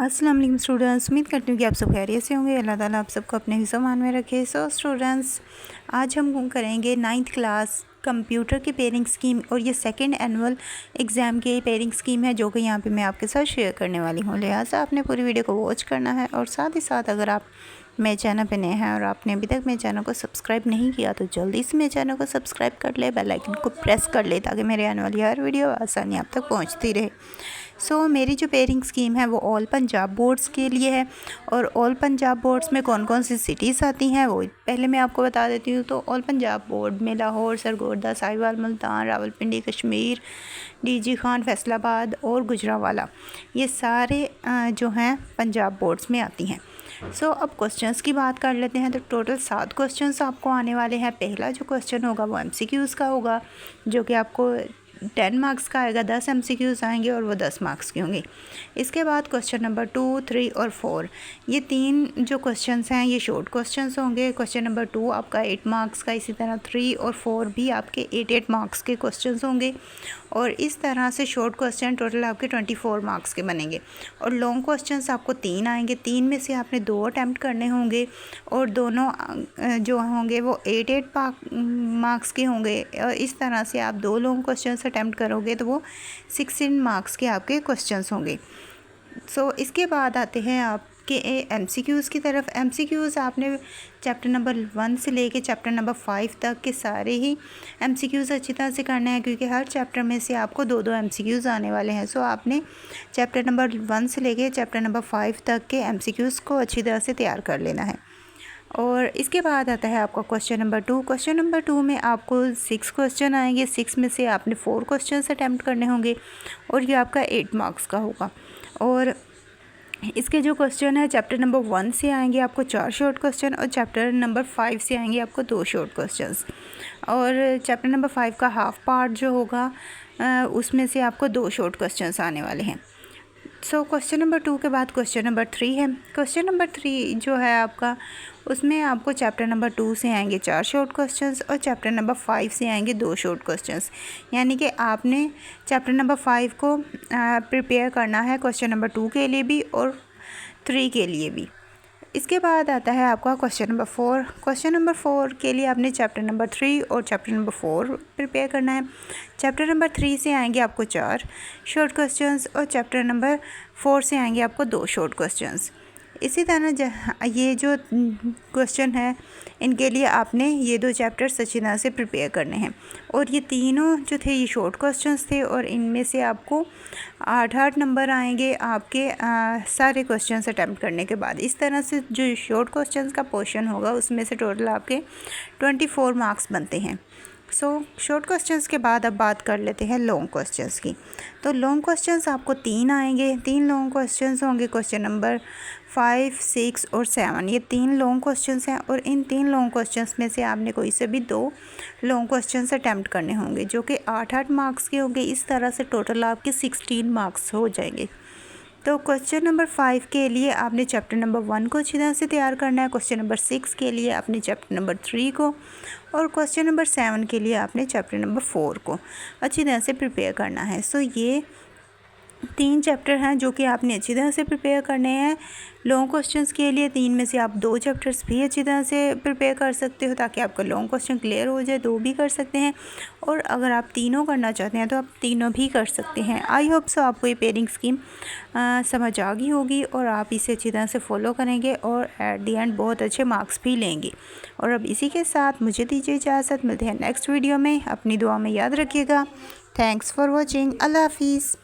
अस्सलाम वालेकुम स्टूडेंट्स, उम्मीद करती हूँ कि आप सब खैरियत से होंगे। अल्लाह ताला आप सबको अपने हिस्सों में रखे। सो स्टूडेंट्स, आज हम करेंगे 9th क्लास कंप्यूटर की पेयरिंग स्कीम और ये सेकंड एनुअल एग्ज़ाम की पेयरिंग स्कीम है जो कि यहाँ पे मैं आपके साथ शेयर करने वाली हूँ। लिहाजा आपने पूरी वीडियो को वॉच करना है और साथ ही साथ अगर आप मेरे चैनल पे नए हैं और आपने अभी तक मेरे चैनल को सब्सक्राइब नहीं किया तो जल्दी से मेरे चैनल को सब्सक्राइब कर ले, बेल आइकन को प्रेस कर ले ताकि मेरे आने वाली हर वीडियो आसानी आप तक पहुंचती रहे। मेरी जो पेयरिंग स्कीम है वो ऑल पंजाब बोर्ड्स के लिए है और ऑल पंजाब बोर्ड्स में कौन कौन सी सिटीज़ आती हैं वो पहले मैं आपको बता देती हूँ। तो ऑल पंजाब बोर्ड में लाहौर, सरगोदा, साहिवाल, मुल्तान, रावलपिंडी, कश्मीर, डीजी खान, फैसलाबाद और गुजरांवाला, ये सारे जो हैं पंजाब बोर्ड्स में आती हैं। अब क्वेश्चंस की बात कर लेते हैं। तो टोटल 7 क्वेश्चंस आपको आने वाले हैं। पहला जो क्वेश्चन होगा वो MCQs का होगा जो कि आपको 10 मार्क्स का आएगा। 10 MCQs आएंगे और वो 10 मार्क्स के होंगे। इसके बाद क्वेश्चन नंबर 2, 3 और 4, ये 3 जो क्वेश्चंस हैं ये शॉर्ट क्वेश्चंस होंगे। क्वेश्चन नंबर 2 आपका 8 मार्क्स का, इसी तरह 3 और 4 भी आपके 8 मार्क्स के क्वेश्चंस होंगे और इस तरह से शॉर्ट क्वेश्चन टोटल आपके 24 मार्क्स के बनेंगे। और लॉन्ग क्वेश्चंस आपको 3 आएंगे। 3 में से आपने 2 अटैम्प्ट करने होंगे और दोनों जो होंगे वो 8 मार्क्स के होंगे और इस तरह से आप 2 लॉन्ग क्वेश्चंस अटैम्प्ट करोगे तो वो 16 मार्क्स के आपके क्वेश्चंस होंगे। इसके बाद आते हैं आपके MCQs की तरफ। MCQs आपने चैप्टर नंबर 1 से लेके चैप्टर नंबर 5 तक के सारे ही MCQs अच्छी तरह से करने हैं क्योंकि हर चैप्टर में से आपको 2-2 MCQs आने वाले हैं। आपने चैप्टर नंबर 1 से लेके चैप्टर नंबर 5 तक के MCQs को अच्छी तरह से तैयार कर लेना है। और इसके बाद आता है आपका क्वेश्चन नंबर 2। क्वेश्चन नंबर 2 में आपको 6 क्वेश्चन आएंगे। 6 में से आपने 4 क्वेश्चन अटैम्प्ट करने होंगे और ये आपका 8 मार्क्स का होगा। और इसके जो क्वेश्चन है चैप्टर नंबर 1 से आएंगे आपको 4 शॉर्ट क्वेश्चन और चैप्टर नंबर 5 से आएंगे आपको 2 शॉर्ट क्वेश्चंस। और चैप्टर नंबर 5 का हाफ पार्ट जो होगा उसमें से आपको 2 शॉर्ट क्वेश्चंस आने वाले हैं। क्वेश्चन नंबर 2 के बाद क्वेश्चन नंबर 3 है। क्वेश्चन नंबर 3 जो है आपका उसमें आपको चैप्टर नंबर 2 से आएंगे 4 शॉर्ट क्वेश्चंस और चैप्टर नंबर 5 से आएंगे 2 शॉर्ट क्वेश्चंस। यानी कि आपने चैप्टर नंबर 5 को प्रिपेयर करना है क्वेश्चन नंबर 2 के लिए भी और 3 के लिए भी। इसके बाद आता है आपका क्वेश्चन नंबर 4। क्वेश्चन नंबर 4 के लिए आपने चैप्टर नंबर 3 और चैप्टर नंबर 4 प्रिपेयर करना है। चैप्टर नंबर 3 से आएंगे आपको 4 शॉर्ट क्वेश्चंस और चैप्टर नंबर 4 से आएंगे आपको 2 शॉर्ट क्वेश्चंस। इसी तरह ये जो क्वेश्चन है इनके लिए आपने ये 2 चैप्टर्स अच्छी तरह से प्रिपेयर करने हैं। और ये तीनों जो थे ये शॉर्ट क्वेश्चंस थे और इनमें से आपको 8-8 नंबर आएंगे आपके सारे क्वेश्चंस अटैम्प्ट करने के बाद। इस तरह से जो शॉर्ट क्वेश्चंस का पोर्शन होगा उसमें से टोटल आपके 24 मार्क्स बनते हैं। शॉर्ट क्वेश्चंस के बाद अब बात कर लेते हैं लॉन्ग क्वेश्चंस की। तो लॉन्ग क्वेश्चंस आपको 3 आएंगे। 3 लॉन्ग क्वेश्चंस होंगे। क्वेश्चन नंबर 5, 6 और 7, ये 3 लॉन्ग क्वेश्चंस हैं और इन 3 लॉन्ग क्वेश्चंस में से आपने कोई से भी 2 लॉन्ग क्वेश्चंस अटैम्प्ट करने होंगे जो कि 8-8 मार्क्स के होंगे। इस तरह से टोटल आपके 16 मार्क्स हो जाएंगे। क्वेश्चन नंबर 5 के लिए आपने चैप्टर नंबर 1 को अच्छी तरह से तैयार करना है। क्वेश्चन नंबर 6 के लिए आपने चैप्टर नंबर 3 को और क्वेश्चन नंबर 7 के लिए आपने चैप्टर नंबर 4 को अच्छी तरह से प्रिपेयर करना है। ये 3 चैप्टर हैं जो कि आपने अच्छी तरह से प्रिपेयर करने हैं। लॉन्ग क्वेश्चंस के लिए 3 में से आप 2 चैप्टर्स भी अच्छी तरह से प्रिपेयर कर सकते हो ताकि आपका लॉन्ग क्वेश्चन क्लियर हो जाए। 2 भी कर सकते हैं और अगर आप तीनों करना चाहते हैं तो आप तीनों भी कर सकते हैं। आई होप सो आपको ये पेयरिंग स्कीम समझ आ गई होगी और आप इसे अच्छी तरह से फॉलो करेंगे और एट दी एंड बहुत अच्छे मार्क्स भी लेंगे। और अब इसी के साथ मुझे दीजिए इजाज़त। मिलते हैं नेक्स्ट वीडियो में। अपनी दुआ में याद रखिएगा। Thanks for watching. अल्लाह हाफिज़।